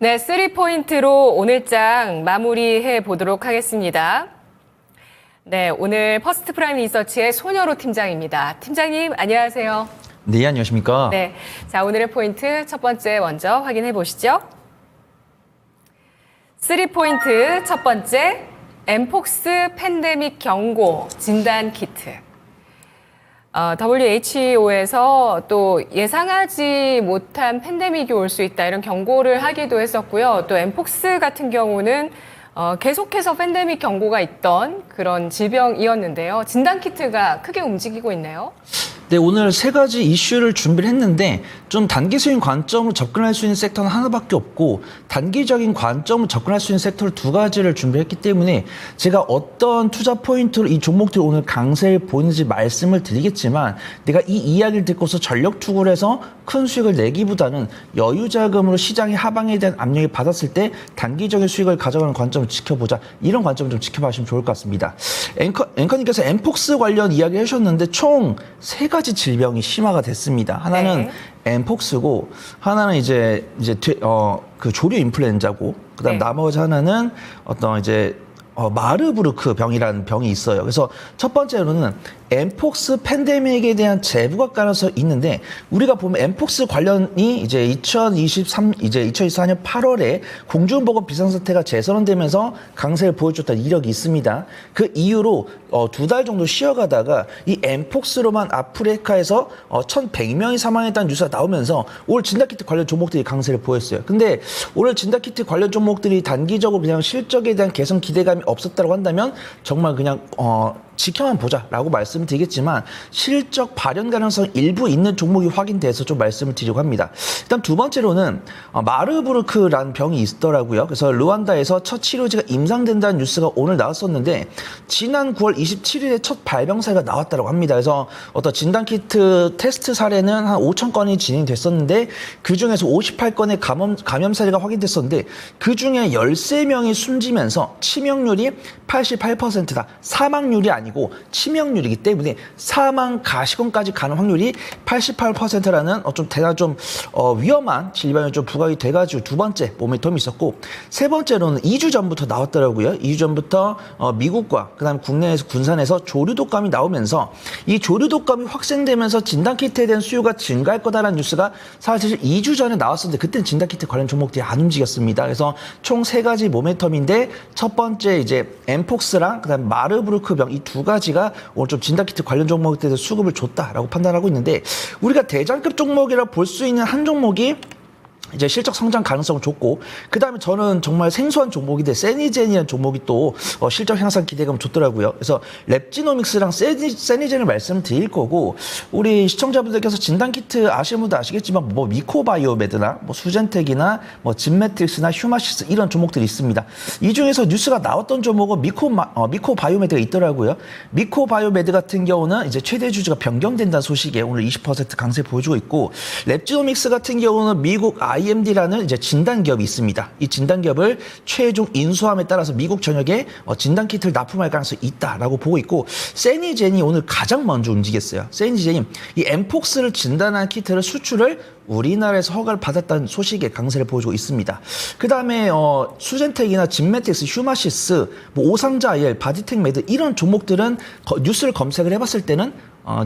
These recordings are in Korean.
네, 3포인트로 오늘장 마무리해 보도록 하겠습니다. 네, 오늘 퍼스트 프라임 리서치의 손여로 팀장입니다. 팀장님, 안녕하세요. 네, 안녕하십니까? 네, 자, 오늘의 포인트 첫 번째 먼저 확인해 보시죠. 3포인트 첫 번째, 엠폭스 팬데믹 경고 진단 키트. WHO에서 또 예상하지 못한 팬데믹이 올 수 있다 이런 경고를 하기도 했었고요. 또 엠폭스 같은 경우는 계속해서 팬데믹 경고가 있던 그런 질병이었는데요. 진단 키트가 크게 움직이고 있네요. 네, 오늘 세 가지 이슈를 준비를 했는데 좀 단기적인 관점으로 접근할 수 있는 섹터는 하나밖에 없고 단기적인 관점으로 접근할 수 있는 섹터를 두 가지를 준비했기 때문에 제가 어떤 투자 포인트로 이 종목들이 오늘 강세를 보이는지 말씀을 드리겠지만 내가 이 이야기를 듣고서 전력 투구를 해서 큰 수익을 내기보다는 여유 자금으로 시장의 하방에 대한 압력을 받았을 때 단기적인 수익을 가져가는 관점을 지켜보자. 이런 관점을 좀 지켜봐주시면 좋을 것 같습니다. 앵커님께서 엠폭스 관련 이야기 해주셨는데 총 세 가지 질병이 심화가 됐습니다. 하나는 엠폭스고, 하나는 그 조류 인플루엔자고, 그다음 나머지 하나는 마르부르크 병이라는 병이 있어요. 그래서 첫 번째로는 엠폭스 팬데믹에 대한 재부각 가능성이 있는데 우리가 보면 엠폭스 관련이 이제 2024년 8월에 공중보건 비상사태가 재선언되면서 강세를 보여줬다는 이력이 있습니다. 그 이후로 두 달 정도 쉬어가다가 이 엠폭스로만 아프리카에서 1,100명이 사망했다는 뉴스가 나오면서 올 진단키트 관련 종목들이 강세를 보였어요. 근데 오늘 진단키트 관련 종목들이 단기적으로 그냥 실적에 대한 개선 기대감이 없었다고 한다면 정말 그냥 지켜만 보자라고 말씀을 드리겠지만 실적 발현 가능성 일부 있는 종목이 확인돼서 좀 말씀을 드리려고 합니다. 일단 두 번째로는 마르부르크라는 병이 있더라고요. 그래서 르완다에서 첫 치료제가 임상된다는 뉴스가 오늘 나왔었는데 지난 9월 27일에 첫 발병 사례가 나왔다고 합니다. 그래서 어떤 진단키트 테스트 사례는 한 5천 건이 진행됐었는데 그중에서 58건의 감염 사례가 확인됐었는데 그중에 13명이 숨지면서 치명률이 88%다. 사망률이 아니고 치명률이기 때문에 사망 가시권까지 가는 확률이 88%라는 좀 대단히 위험한 질병이 좀 부각이 돼가지고 두 번째 모멘텀이 있었고 세 번째로는 2주 전부터 나왔더라고요. 2주 전부터 미국과 그다음 국내에서 군산에서 조류독감이 나오면서 이 조류독감이 확산되면서 진단키트에 대한 수요가 증가할 거다라는 뉴스가 사실 2주 전에 나왔었는데 그때는 진단키트 관련 종목들이 안 움직였습니다. 그래서 총 세 가지 모멘텀인데 첫 번째 이제 엠폭스랑 그다음 마르부르크 병 이 두 가지가 오늘 좀 진단키트 관련 종목에 대해서 수급을 줬다라고 판단하고 있는데 우리가 대장급 종목이라 볼 수 있는 한 종목이 이제 실적 성장 가능성을 줬고 그다음에 저는 정말 생소한 종목인데 세니젠이라는 종목이 또 실적 향상 기대감을 줬더라고요. 그래서 랩지노믹스랑 세니젠을 말씀드릴 거고 우리 시청자분들께서 진단키트 아시는 분도 아시겠지만 뭐 미코바이오메드나 뭐 수젠텍이나 뭐 진매트릭스나 휴마시스 이런 종목들이 있습니다. 이 중에서 뉴스가 나왔던 종목은 미코바이오메드가 있더라고요. 미코바이오메드 같은 경우는 이제 최대 주주가 변경된다는 소식에 오늘 20% 강세 보여주고 있고 랩지노믹스 같은 경우는 미국 IMD라는 이제 진단기업이 있습니다. 이 진단기업을 최종 인수함에 따라서 미국 전역에 진단키트를 납품할 가능성이 있다라고 보고 있고 세니젠이 오늘 가장 먼저 움직였어요. 세니젠이 이 엠폭스를 진단한 키트를 수출을 우리나라에서 허가를 받았다는 소식에 강세를 보여주고 있습니다. 그 다음에 수젠텍이나 진메틱스, 휴마시스, 뭐 오상자 IL, 바디텍메드 이런 종목들은 뉴스를 검색을 해봤을 때는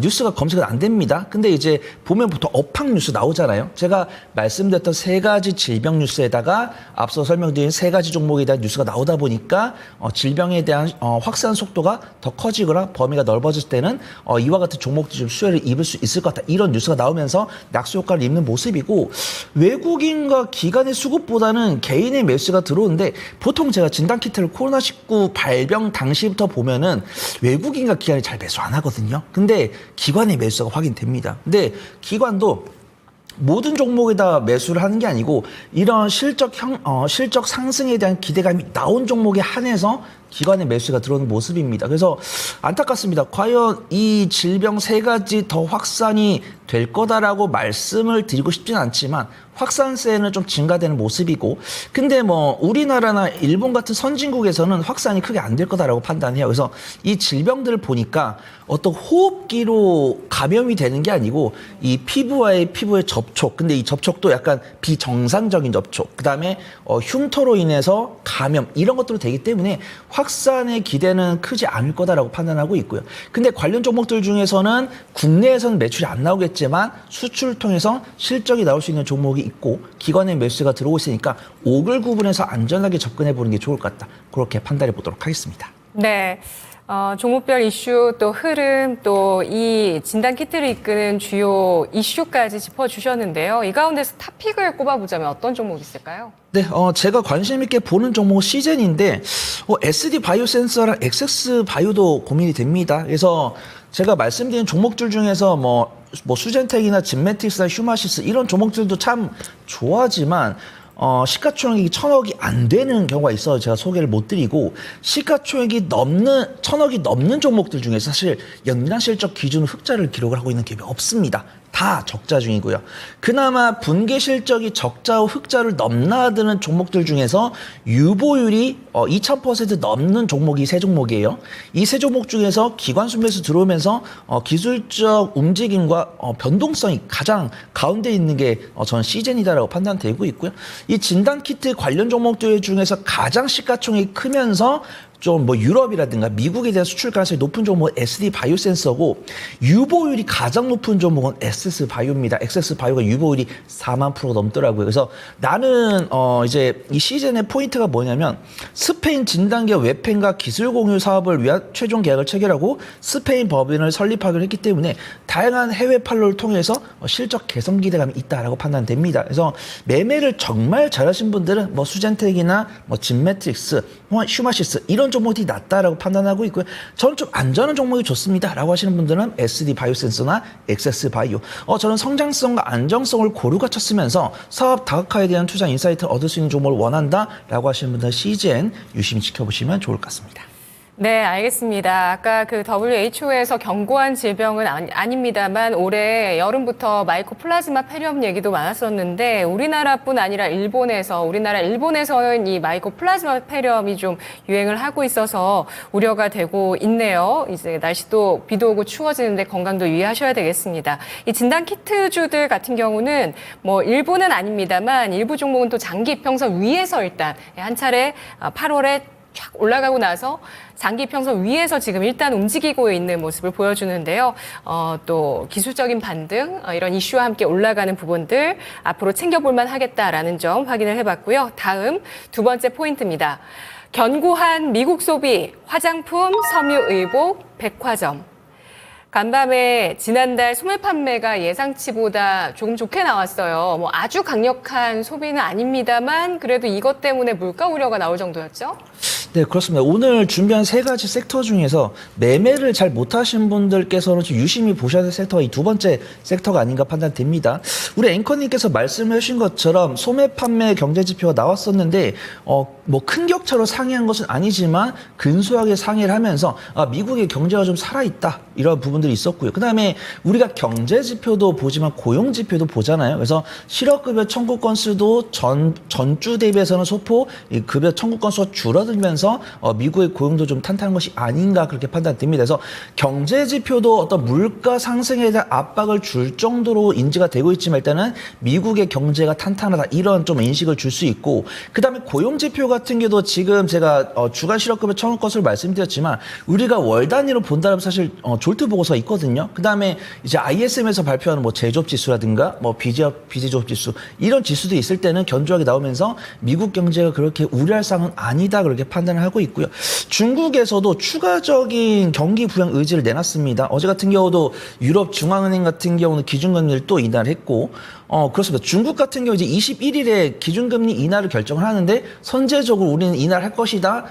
뉴스가 검색은 안 됩니다. 근데 이제 보면 보통 업황 뉴스 나오잖아요. 제가 말씀드렸던 세 가지 질병 뉴스에다가 앞서 설명드린 세 가지 종목에 대한 뉴스가 나오다 보니까 질병에 대한 확산 속도가 더 커지거나 범위가 넓어질 때는 이와 같은 종목들이 좀 수혜를 입을 수 있을 것 같다. 이런 뉴스가 나오면서 낙수 효과를 입는 모습이고 외국인과 기관의 수급보다는 개인의 매수가 들어오는데 보통 제가 진단키트를 코로나19 발병 당시부터 보면은 외국인과 기관이 잘 매수 안 하거든요. 근데 기관의 매수가 확인됩니다. 근데 기관도 모든 종목에다 매수를 하는 게 아니고 이런 실적 상승에 대한 기대감이 나온 종목에 한해서 기관의 매수가 들어오는 모습입니다. 그래서 안타깝습니다. 과연 이 질병 세 가지 더 확산이 될 거다라고 말씀을 드리고 싶지는 않지만 확산세는 좀 증가되는 모습이고 근데 뭐 우리나라나 일본 같은 선진국에서는 확산이 크게 안 될 거다라고 판단해요. 그래서 이 질병들을 보니까 어떤 호흡기로 감염이 되는 게 아니고 이 피부와의 피부의 접촉. 근데 이 접촉도 약간 비정상적인 접촉. 그다음에 흉터로 인해서 감염 이런 것들도 되기 때문에 확산의 기대는 크지 않을 거다라고 판단하고 있고요. 근데 관련 종목들 중에서는 국내에서는 매출이 안 나오겠지만 수출을 통해서 실적이 나올 수 있는 종목이 있고 기관의 매수가 들어오고 있으니까 오글 구분해서 안전하게 접근해 보는 게 좋을 것 같다. 그렇게 판단해 보도록 하겠습니다. 네. 종목별 이슈 또 흐름 또 이 진단 키트를 이끄는 주요 이슈까지 짚어주셨는데요. 이 가운데서 탑픽을 꼽아보자면 어떤 종목이 있을까요? 네, 제가 관심 있게 보는 종목은 시젠인데 SD 바이오 센서랑 엑세스 바이오도 고민이 됩니다. 그래서 제가 말씀드린 종목들 중에서 뭐 수젠텍이나 진메틱스나 휴마시스 이런 종목들도 참 좋아하지만 시가총액이 1,000억이 안 되는 경우가 있어서 제가 소개를 못 드리고 시가총액이 넘는 1,000억이 넘는 종목들 중에서 사실 연간 실적 기준 흑자를 기록을 하고 있는 기업이 없습니다. 다 적자 중이고요. 그나마 분기 실적이 적자 후 흑자를 넘나드는 종목들 중에서 유보율이 2000% 넘는 종목이 세 종목이에요. 이 세 종목 중에서 기관수 매수 들어오면서 기술적 움직임과 변동성이 가장 가운데 있는 게 저는 시젠이다라고 판단되고 있고요. 이 진단키트 관련 종목들 중에서 가장 시가총액이 크면서 좀 뭐 유럽이라든가 미국에 대한 수출 가능성이 높은 종목은 SD 바이오 센서고 유보율이 가장 높은 종목은 엑세스 바이오입니다. 엑세스 바이오가 유보율이 4만 프로가 넘더라고요. 그래서 나는 이제 이 시즌의 포인트가 뭐냐면 스페인 진단기업 웹펜과 기술 공유 사업을 위한 최종 계약을 체결하고 스페인 법인을 설립하기로 했기 때문에 다양한 해외 판로를 통해서 실적 개선 기대감이 있다라고 판단됩니다. 그래서 매매를 정말 잘하신 분들은 뭐 수젠텍이나 뭐 진메트릭스, 휴마시스 이런 종목이 낫다라고 판단하고 있고요. 저는 좀 안전한 종목이 좋습니다라고 하시는 분들은 SD 바이오 센서나 엑세스 바이오. 저는 성장성과 안정성을 고루 갖췄으면서 사업 다각화에 대한 투자 인사이트를 얻을 수 있는 종목을 원한다라고 하시는 분들은 CGN 유심히 지켜보시면 좋을 것 같습니다. 네, 알겠습니다. 아까 그 WHO에서 경고한 질병은 아닙니다만 올해 여름부터 마이코플라즈마 폐렴 얘기도 많았었는데 우리나라뿐 아니라 일본에서는 이 마이코플라즈마 폐렴이 좀 유행을 하고 있어서 우려가 되고 있네요. 이제 날씨도 비도 오고 추워지는데 건강도 유의하셔야 되겠습니다. 이 진단 키트주들 같은 경우는 뭐 일부는 아닙니다만 일부 종목은 또 장기 이평선 위에서 일단 한 차례 8월에 쫙 올라가고 나서 장기 이평선 위에서 지금 일단 움직이고 있는 모습을 보여주는데요. 또 기술적인 반등, 이런 이슈와 함께 올라가는 부분들 앞으로 챙겨볼만 하겠다라는 점 확인을 해봤고요. 다음 두 번째 포인트입니다. 견고한 미국 소비, 화장품, 섬유, 의복, 백화점. 간밤에 지난달 소매 판매가 예상치보다 조금 좋게 나왔어요. 뭐 아주 강력한 소비는 아닙니다만 그래도 이것 때문에 물가 우려가 나올 정도였죠? 네, 그렇습니다. 오늘 준비한 세 가지 섹터 중에서 매매를 잘 못하신 분들께서는 좀 유심히 보셔야 될 섹터가 이 두 번째 섹터가 아닌가 판단됩니다. 우리 앵커님께서 말씀해 주신 것처럼 소매 판매 경제 지표가 나왔었는데 뭐 큰 격차로 상회한 것은 아니지만 근소하게 상회를 하면서 미국의 경제가 좀 살아있다 이런 부분들이 있었고요. 그다음에 우리가 경제 지표도 보지만 고용 지표도 보잖아요. 그래서 실업급여 청구 건수도 전주 대비해서는 소폭 급여 청구 건수가 줄어들면서 미국의 고용도 좀 탄탄한 것이 아닌가 그렇게 판단됩니다. 그래서 경제 지표도 어떤 물가 상승에 대한 압박을 줄 정도로 인지가 되고 있지만 일단은 미국의 경제가 탄탄하다 이런 좀 인식을 줄 수 있고 그다음에 고용 지표 같은 경우도 지금 제가 주간 실업급여 청구 건수를 말씀드렸지만 우리가 월 단위로 본다면 사실 졸트 보고서가 있거든요. 그다음에 이제 ISM에서 발표하는 뭐 제조업 지수라든가 뭐 비제조업 지수 이런 지수도 있을 때는 견조하게 나오면서 미국 경제가 그렇게 우려할 상은 아니다 그렇게 판단을 하고 있고요. 중국에서도 추가적인 경기 부양 의지를 내놨습니다. 어제 같은 경우도 유럽 중앙은행 같은 경우는 기준금리를 또 인하했고 그렇습니다. 중국 같은 경우 이제 21일에 기준금리 인하를 결정을 하는데 선제적으로 우리는 인하를 할 것이다.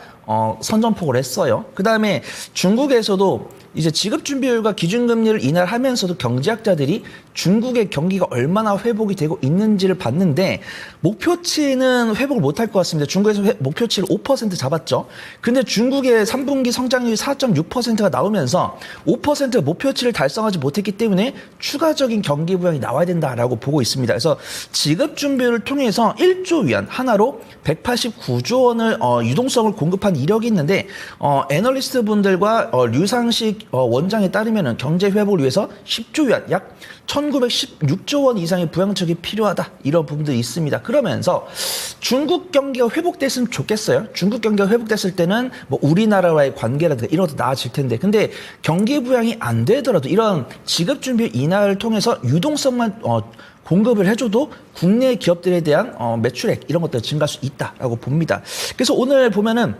선전포고를 했어요. 그 다음에 중국에서도 이제 지급준비율과 기준금리를 인하하면서도 경제학자들이 중국의 경기가 얼마나 회복이 되고 있는지를 봤는데 목표치는 회복을 못할 것 같습니다. 중국에서 목표치를 5% 잡았죠. 근데 중국의 3분기 성장률이 4.6%가 나오면서 5% 목표치를 달성하지 못했기 때문에 추가적인 경기 부양이 나와야 된다라고 보고 있습니다. 그래서 지급 준비를 통해서 1조 위안 하나로 189조 원을 유동성을 공급한 이력이 있는데 애널리스트 분들과 류상식 원장에 따르면 경제 회복을 위해서 10조 위안 약 1916조 원 이상의 부양책이 필요하다 이런 부분들이 있습니다. 그러면서 중국 경기가 회복됐으면 좋겠어요. 중국 경기가 회복됐을 때는 뭐 우리나라와의 관계라든가 이런 것도 나아질 텐데 근데 경기 부양이 안 되더라도 이런 지급 준비 인하를 통해서 유동성만 공급을 해줘도 국내 기업들에 대한 매출액 이런 것들 증가할 수 있다라고 봅니다. 그래서 오늘 보면은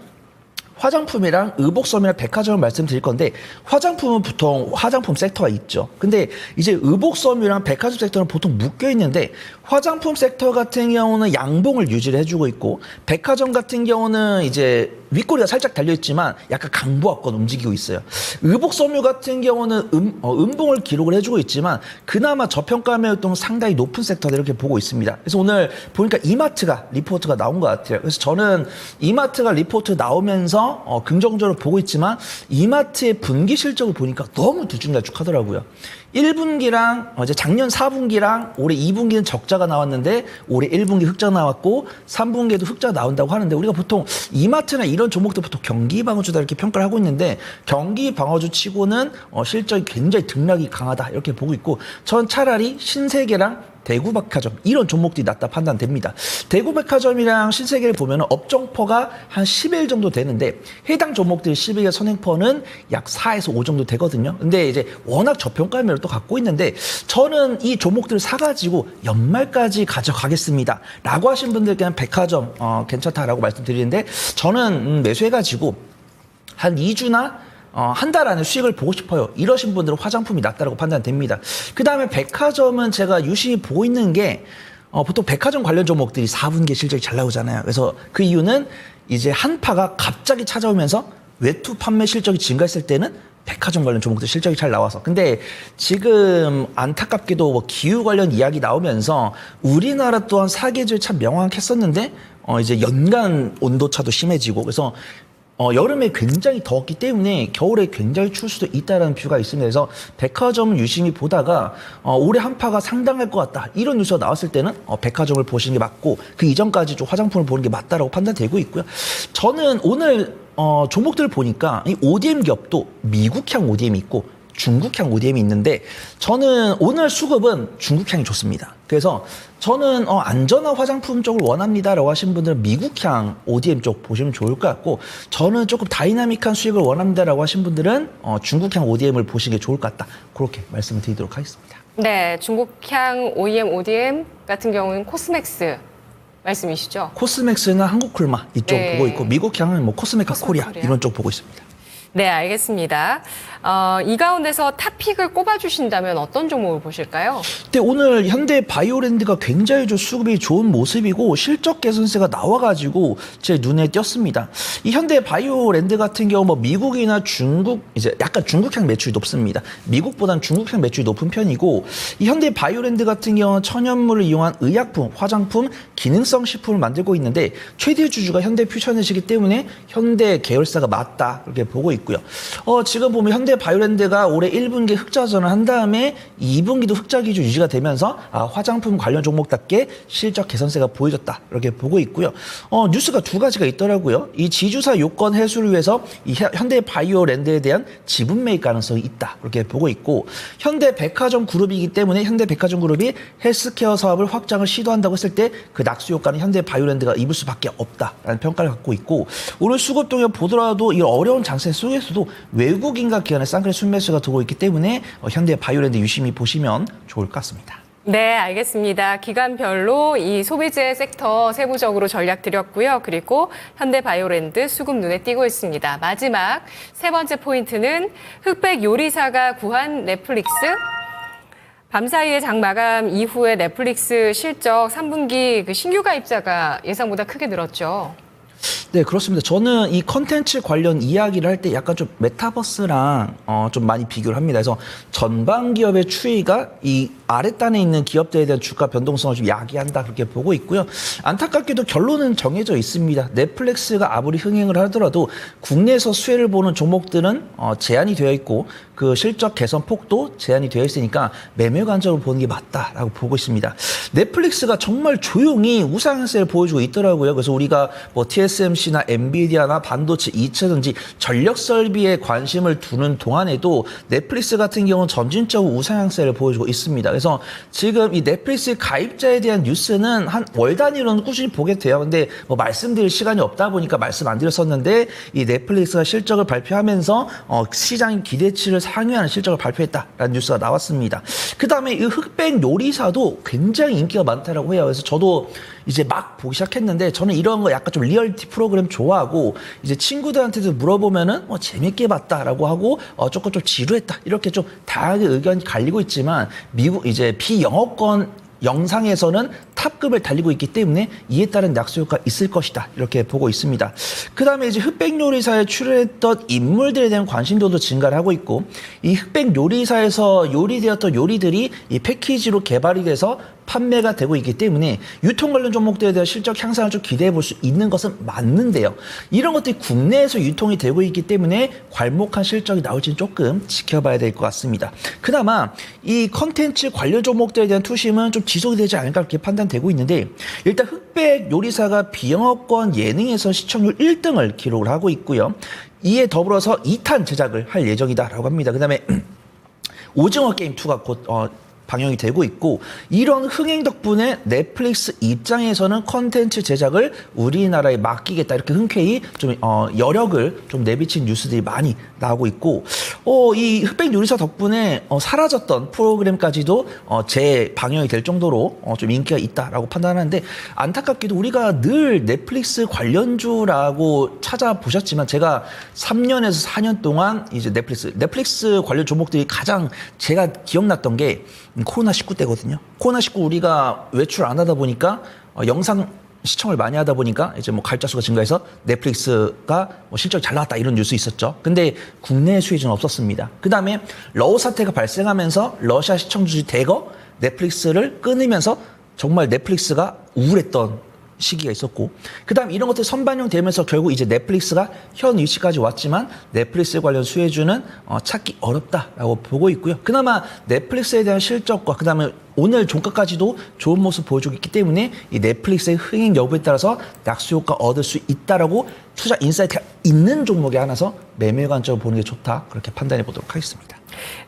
화장품이랑 의복섬이랑 백화점을 말씀드릴 건데 화장품은 보통 화장품 섹터가 있죠. 근데 이제 의복섬이랑 백화점 섹터는 보통 묶여 있는데 화장품 섹터 같은 경우는 양봉을 유지를 해주고 있고 백화점 같은 경우는 이제 윗꼬리가 살짝 달려있지만 약간 강보합권 움직이고 있어요. 의복섬유 같은 경우는 음봉을 기록을 해주고 있지만 그나마 저평가 매율동 상당히 높은 섹터다 이렇게 보고 있습니다. 그래서 오늘 보니까 이마트가 리포트가 나온 것 같아요. 그래서 저는 이마트가 리포트 나오면서 긍정적으로 보고 있지만 이마트의 분기 실적을 보니까 너무 들쭉날쭉하더라고요. 1분기랑 이제 작년 4분기랑 올해 2분기는 적자가 나왔는데 올해 1분기 흑자 나왔고 3분기에도 흑자 나온다고 하는데 우리가 보통 이마트나 이런 종목들 보통 경기 방어주다 이렇게 평가를 하고 있는데 경기 방어주 치고는 실적이 굉장히 등락이 강하다 이렇게 보고 있고 전 차라리 신세계랑 대구백화점 이런 종목들이 낫다 판단됩니다. 대구백화점이랑 신세계를 보면 업종퍼가 한 10일 정도 되는데 해당 종목들의 10일의 선행퍼는 약 4에서 5 정도 되거든요. 근데 이제 워낙 저평가 매를 또 갖고 있는데 저는 이 종목들을 사가지고 연말까지 가져가겠습니다. 라고 하신 분들께는 백화점 괜찮다라고 말씀드리는데 저는 매수해가지고 한 2주나 한 달 안에 수익을 보고 싶어요. 이러신 분들은 화장품이 낫다라고 판단됩니다. 그 다음에 백화점은 제가 유심히 보고 있는 게 보통 백화점 관련 종목들이 4분기 실적이 잘 나오잖아요. 그래서 그 이유는 이제 한파가 갑자기 찾아오면서 외투 판매 실적이 증가했을 때는 백화점 관련 종목들 실적이 잘 나와서 근데 지금 안타깝게도 뭐 기후 관련 이야기 나오면서 우리나라 또한 사계절 참 명확했었는데 이제 연간 온도차도 심해지고 그래서 여름에 굉장히 더웠기 때문에 겨울에 굉장히 추울 수도 있다는 뷰가 있습니다. 그래서 백화점을 유심히 보다가 올해 한파가 상당할 것 같다. 이런 뉴스가 나왔을 때는 백화점을 보시는 게 맞고 그 이전까지 좀 화장품을 보는 게 맞다라고 판단되고 있고요. 저는 오늘 종목들을 보니까 이 ODM 기업도 미국향 ODM이 있고 중국향 ODM이 있는데 저는 오늘 수급은 중국향이 좋습니다. 그래서 저는 안전한 화장품 쪽을 원합니다라고 하신 분들은 미국향 ODM 쪽 보시면 좋을 것 같고 저는 조금 다이나믹한 수익을 원합니다라고 하신 분들은 중국향 ODM을 보시는 게 좋을 것 같다. 그렇게 말씀을 드리도록 하겠습니다. 네, 중국향 OEM, ODM 같은 경우는 코스맥스 말씀이시죠? 코스맥스는 한국콜마 이쪽 네. 보고 있고 미국향은 뭐 코스메카 코리아 이런 쪽 보고 있습니다. 네, 알겠습니다. 이 가운데서 탑픽을 꼽아주신다면 어떤 종목을 보실까요? 근데 오늘 현대 바이오랜드가 굉장히 좀 수급이 좋은 모습이고 실적 개선세가 나와가지고 제 눈에 띄었습니다. 이 현대 바이오랜드 같은 경우 뭐 미국이나 중국 이제 약간 중국향 매출이 높습니다. 미국보다는 중국향 매출이 높은 편이고 이 현대 바이오랜드 같은 경우는 천연물을 이용한 의약품, 화장품, 기능성 식품을 만들고 있는데 최대 주주가 현대 퓨처넷이기 때문에 현대 계열사가 맞다 이렇게 보고 있고요. 지금 보면 현대 바이오랜드가 올해 1분기 흑자전을 한 다음에 2분기도 흑자 기준 유지가 되면서 화장품 관련 종목답게 실적 개선세가 보여졌다 이렇게 보고 있고요. 뉴스가 두 가지가 있더라고요. 이 지주사 요건 해소를 위해서 이 현대 바이오랜드에 대한 지분 매입 가능성이 있다 이렇게 보고 있고 현대 백화점 그룹이기 때문에 현대 백화점 그룹이 헬스케어 사업을 확장을 시도한다고 했을 때 그 낙수 효과는 현대 바이오랜드가 입을 수밖에 없다라는 평가를 갖고 있고 오늘 수급 동향 보더라도 이 어려운 장세 속에서도 외국인과 기관의 쌍끌이 순매수가 들어오고 있기 때문에 현대 바이오랜드 유심히 보시면 좋을 것 같습니다. 네, 알겠습니다. 기간별로 이 소비재 섹터 세부적으로 전략 드렸고요. 그리고 현대바이오랜드 수급 눈에 띄고 있습니다. 마지막 세 번째 포인트는 흑백 요리사가 구한 넷플릭스. 밤사이에 장 마감 이후에 넷플릭스 실적 3분기 그 신규 가입자가 예상보다 크게 늘었죠. 네, 그렇습니다. 저는 이 컨텐츠 관련 이야기를 할 때 약간 좀 메타버스랑 좀 많이 비교를 합니다. 그래서 전방 기업의 추이가 이 아랫단에 있는 기업들에 대한 주가 변동성을 좀 야기한다 그렇게 보고 있고요. 안타깝게도 결론은 정해져 있습니다. 넷플릭스가 아무리 흥행을 하더라도 국내에서 수혜를 보는 종목들은 제한이 되어 있고 그 실적 개선 폭도 제한이 되어 있으니까 매매 관점으로 보는 게 맞다라고 보고 있습니다. 넷플릭스가 정말 조용히 우상향세를 보여주고 있더라고요. 그래서 우리가 뭐 TSMC나 엔비디아나 반도체, 이차전지, 전력 설비에 관심을 두는 동안에도 넷플릭스 같은 경우는 점진적으로 우상향세를 보여주고 있습니다. 그래서 지금 이 넷플릭스 가입자에 대한 뉴스는 한 월 단위로는 꾸준히 보게 돼요. 근데 뭐 말씀드릴 시간이 없다 보니까 말씀 안 드렸었는데 이 넷플릭스가 실적을 발표하면서 시장 기대치를 상회하는 실적을 발표했다라는 뉴스가 나왔습니다. 그 다음에 이 흑백 요리사도 굉장히 인기가 많다라고 해요. 그래서 저도 이제 막 보기 시작했는데 저는 이런 거 약간 좀 리얼리티 프로그램 좋아하고 이제 친구들한테도 물어보면은 재밌게 봤다라고 하고 조금 좀 지루했다 이렇게 좀 다양하게 의견이 갈리고 있지만 미국 이제 비영어권 영상에서는 탑급을 달리고 있기 때문에 이에 따른 약수 효과가 있을 것이다 이렇게 보고 있습니다. 그 다음에 이제 흑백 요리사에 출연했던 인물들에 대한 관심도도 증가를 하고 있고 이 흑백 요리사에서 요리되었던 요리들이 이 패키지로 개발이 돼서 판매가 되고 있기 때문에 유통 관련 종목들에 대한 실적 향상을 좀 기대해 볼 수 있는 것은 맞는데요. 이런 것들이 국내에서 유통이 되고 있기 때문에 괄목한 실적이 나올지는 조금 지켜봐야 될 것 같습니다. 그나마 이 컨텐츠 관련 종목들에 대한 투심은 좀 지속이 되지 않을까 그렇게 판단되고 있는데 일단 흑백 요리사가 비영어권 예능에서 시청률 1등을 기록을 하고 있고요. 이에 더불어서 2탄 제작을 할 예정이다라고 합니다. 그 다음에 오징어 게임 2가 곧 방영이 되고 있고 이런 흥행 덕분에 넷플릭스 입장에서는 컨텐츠 제작을 우리나라에 맡기겠다 이렇게 흔쾌히 좀 여력을 좀 내비친 뉴스들이 많이 나오고 있고 이 흑백 요리사 덕분에 사라졌던 프로그램까지도 재방영이 될 정도로 좀 인기가 있다라고 판단하는데 안타깝게도 우리가 늘 넷플릭스 관련주라고 찾아보셨지만 제가 3년에서 4년 동안 이제 넷플릭스 관련 종목들이 가장 제가 기억났던 게 코로나19 때거든요. 코로나19 우리가 외출 안 하다 보니까 영상 시청을 많이 하다 보니까 이제 뭐 가입자 수가 증가해서 넷플릭스가 뭐 실적이 잘 나왔다 이런 뉴스 있었죠. 근데 국내 수혜주는 없었습니다. 그 다음에 러우 사태가 발생하면서 러시아 시청주들이 대거 넷플릭스를 끊으면서 정말 넷플릭스가 우울했던 시기가 있었고 그 다음 이런 것들이 선반영되면서 결국 이제 넷플릭스가 현 위치까지 왔지만 넷플릭스 관련 수혜주는 찾기 어렵다라고 보고 있고요. 그나마 넷플릭스에 대한 실적과 그 다음에 오늘 종가까지도 좋은 모습 보여주고 있기 때문에 이 넷플릭스의 흥행 여부에 따라서 낙수 효과 얻을 수 있다라고 투자 인사이트가 있는 종목에 한해서 매매 관점을 보는 게 좋다 그렇게 판단해 보도록 하겠습니다.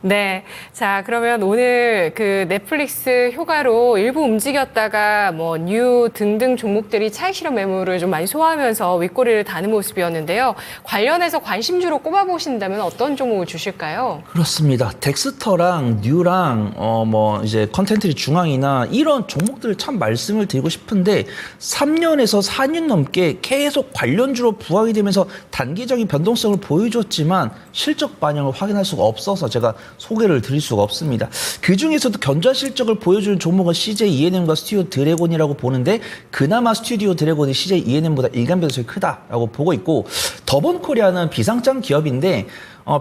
네. 자, 그러면 오늘 그 넷플릭스 효과로 일부 움직였다가 뭐 뉴 등등 종목들이 차익 실현 매물을 좀 많이 소화하면서 윗꼬리를 다는 모습이었는데요. 관련해서 관심주로 꼽아보신다면 어떤 종목을 주실까요? 그렇습니다. 덱스터랑 뉴랑 뭐 이제 컨텐츠 중앙이나 이런 종목들을 참 말씀을 드리고 싶은데 3년에서 4년 넘게 계속 관련주로 부각이 되면서 단기적인 변동성을 보여줬지만 실적 반영을 확인할 수가 없어서 제가 소개를 드릴 수가 없습니다. 그 중에서도 견조한 실적을 보여주는 종목은 CJ ENM과 스튜디오 드래곤이라고 보는데 그나마 스튜디오 드래곤이 CJ ENM보다 일간 변동성이 크다라고 보고 있고 더본코리아는 비상장 기업인데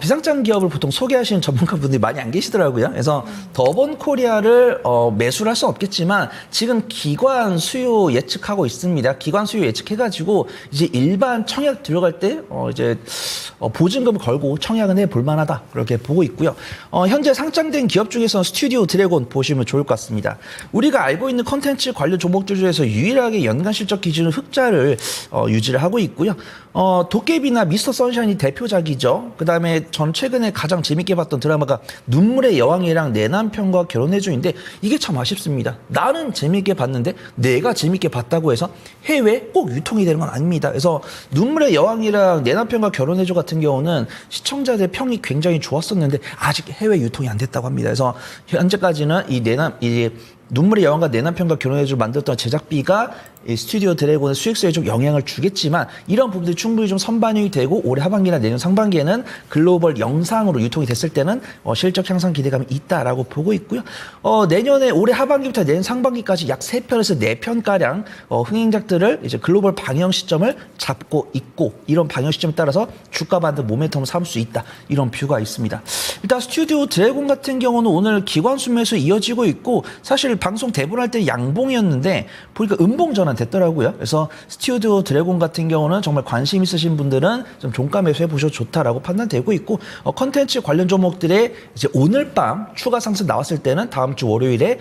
비상장 기업을 보통 소개하시는 전문가분들이 많이 안 계시더라고요. 그래서 더본코리아를 매수를 할 수는 없겠지만 지금 기관 수요 예측하고 있습니다. 기관 수요 예측해가지고 이제 일반 청약 들어갈 때 이제 보증금을 걸고 청약은 해볼 만하다 그렇게 보고 있고요. 현재 상장된 기업 중에서는 스튜디오 드래곤 보시면 좋을 것 같습니다. 우리가 알고 있는 컨텐츠 관련 종목들 중에서 유일하게 연간 실적 기준은 흑자를 유지를 하고 있고요. 도깨비나 미스터 선샤인이 대표작이죠. 그 다음에 전 최근에 가장 재밌게 봤던 드라마가 눈물의 여왕이랑 내 남편과 결혼해줘인데 이게 참 아쉽습니다. 나는 재밌게 봤는데 내가 재밌게 봤다고 해서 해외에 꼭 유통이 되는 건 아닙니다. 그래서 눈물의 여왕이랑 내 남편과 결혼해줘 같은 경우는 시청자들 평이 굉장히 좋았었는데 아직 해외 유통이 안 됐다고 합니다. 그래서 현재까지는 이 눈물의 여왕과 내 남편과 결혼해줘 만들었던 제작비가 이 스튜디오 드래곤의 수익성에 좀 영향을 주겠지만 이런 부분들이 충분히 좀 선반영이 되고 올해 하반기나 내년 상반기에는 글로벌 영상으로 유통이 됐을 때는 실적 향상 기대감이 있다라고 보고 있고요. 내년에 올해 하반기부터 내년 상반기까지 약 3편에서 4편가량 흥행작들을 이제 글로벌 방영 시점을 잡고 있고 이런 방영 시점에 따라서 주가 반등 모멘텀을 삼을 수 있다. 이런 뷰가 있습니다. 일단 스튜디오 드래곤 같은 경우는 오늘 기관수 매수 이어지고 있고 사실 방송 대본할 때 양봉이었는데 보니까 음봉 전환 됐더라고요. 그래서 스튜디오 드래곤 같은 경우는 정말 관심 있으신 분들은 좀 종가 매수해 보셔도 좋다라고 판단되고 있고 컨텐츠 관련 종목들의 이제 오늘 밤 추가 상승 나왔을 때는 다음 주 월요일에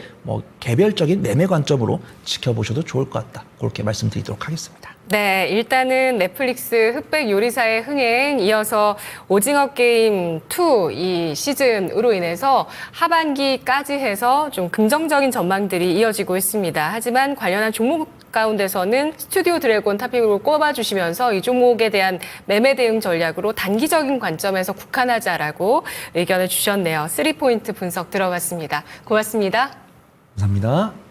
개별적인 매매 관점으로 지켜보셔도 좋을 것 같다. 그렇게 말씀드리도록 하겠습니다. 네, 일단은 넷플릭스 흑백 요리사의 흥행 이어서 오징어 게임 2 이 시즌으로 인해서 하반기까지 해서 좀 긍정적인 전망들이 이어지고 있습니다. 하지만 관련한 종목 가운데서는 스튜디오 드래곤 탑픽으로 꼽아주시면서 이 종목에 대한 매매 대응 전략으로 단기적인 관점에서 국한하자라고 의견을 주셨네요. 3포인트 분석 들어봤습니다. 고맙습니다. 감사합니다.